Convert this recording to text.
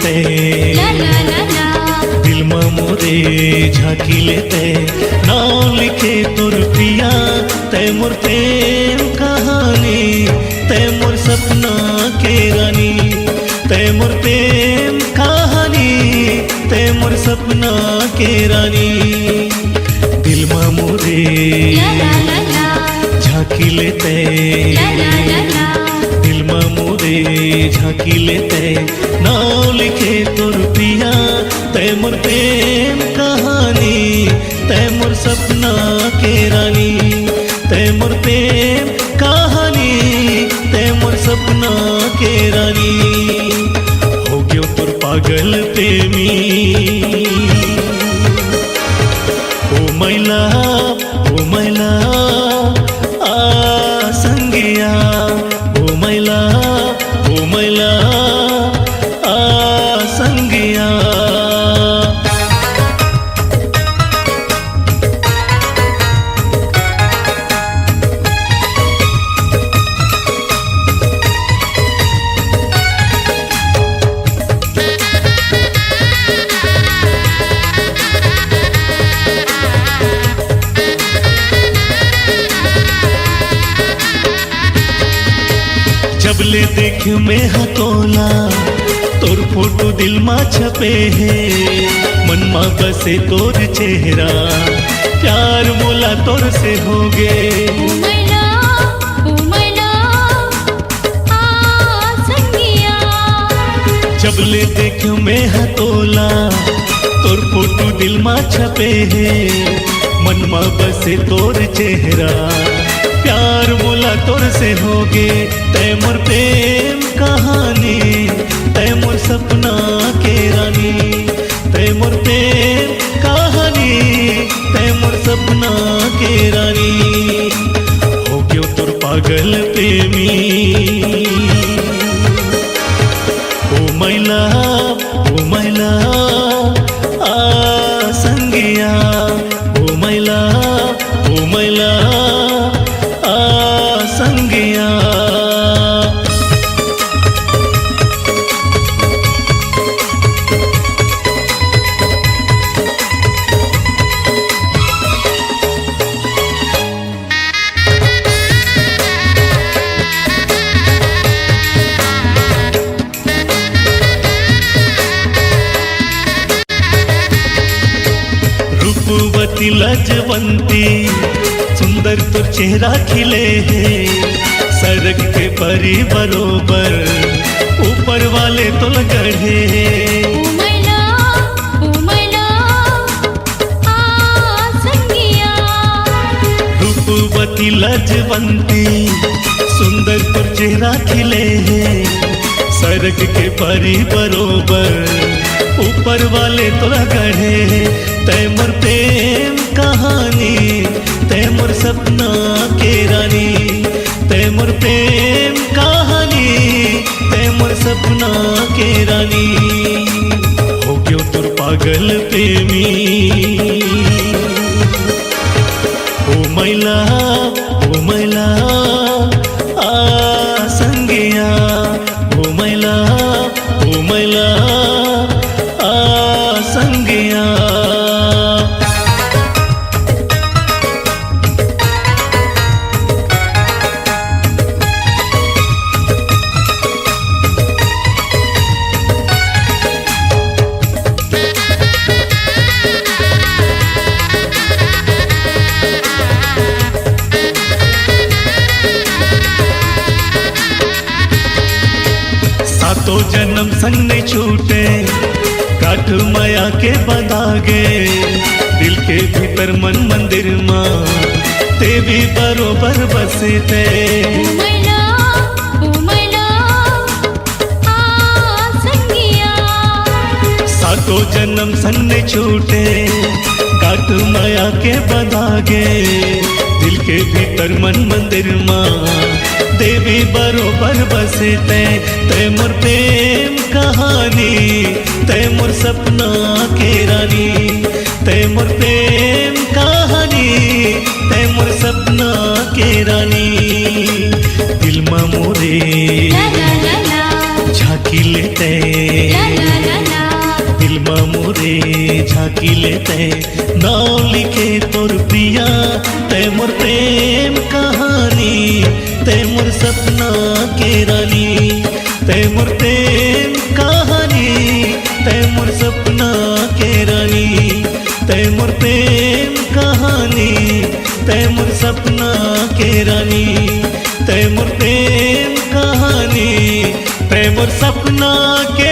लेते दिल में मोरे झांकी लेते नाम लिखे तोर पिया तय मोर प्रेम कहानी तय मोर सपना के रानी तय मोर प्रेम कहानी तय मोर सपना के रानी दिल में मोरे झांकी लेते दिल में मोरे झांकी लेते नाम लिखे तोर पिया तय मोर प्रेम कहानी तय मोर सपना के रानी तय मोर प्रेम कहानी तय मोर सपना के रानी हो गयो तोर पागल प्रेमी ओ मैला आ संगिया ओ मैला आ संगिया जब ले देख में हतोला तोर फोटो दिल मा छपे है मन मा बसे तोर चेहरा प्यार मोला तोर से हो गे जब ले देख में हतोला तोर फोटो दिल मा छपे है मन मा बसे तोर चेहरा प्यार मोला तोर से होगे तय मोर प्रेम कहानी तय मोर सपना के रानी तय मोर प्रेम कहानी तय मोर सपना के रानी हो गयो तोर पागल प्रेमी ओ मैला आ संगिया ओ मैला आ संगिया रूपवती लजवंती सुंदर तो चेहरा खिले है सड़क के परी बरोबर ऊपर वाले तो गढ़े रूपवती लजवंती सुंदर तो चेहरा खिले है सड़क के परी बरोबर ऊपर वाले तो गढ़े तय मोर प्रेम कहानी तय मोर सपना के रानी तय मोर प्रेम कहानी तय मोर सपना के रानी हो गयो तोर पागल प्रेमी ओ मैला आ संगिया ओ मैला आ संगिया सातों जन्म संग नहीं छूटे काठ माया के बंधागे दिल के भीतर मन मंदिर माँ ते भी बरोबर बसते सातों जन्म संग नहीं छूटे काठ माया के बंधागे दिल के भीतर मन मंदिर माँ देवी बरोबर बसते तय मोर प्रेम कहानी तय मोर सपना के रानी तय मोर प्रेम कहानी तय मोर सपना के रानी दिल में मोरे झांकी लेते थाकी लेते नाव लिखे तोर प्रिया तय मोर प्रेम कहानी तय मोर सपना के रानी तय मोर प्रेम कहानी तय मोर सपना के रानी तय मोर प्रेम कहानी तय मोर सपना के रानी तय मोर प्रेम कहानी तय मोर सपना के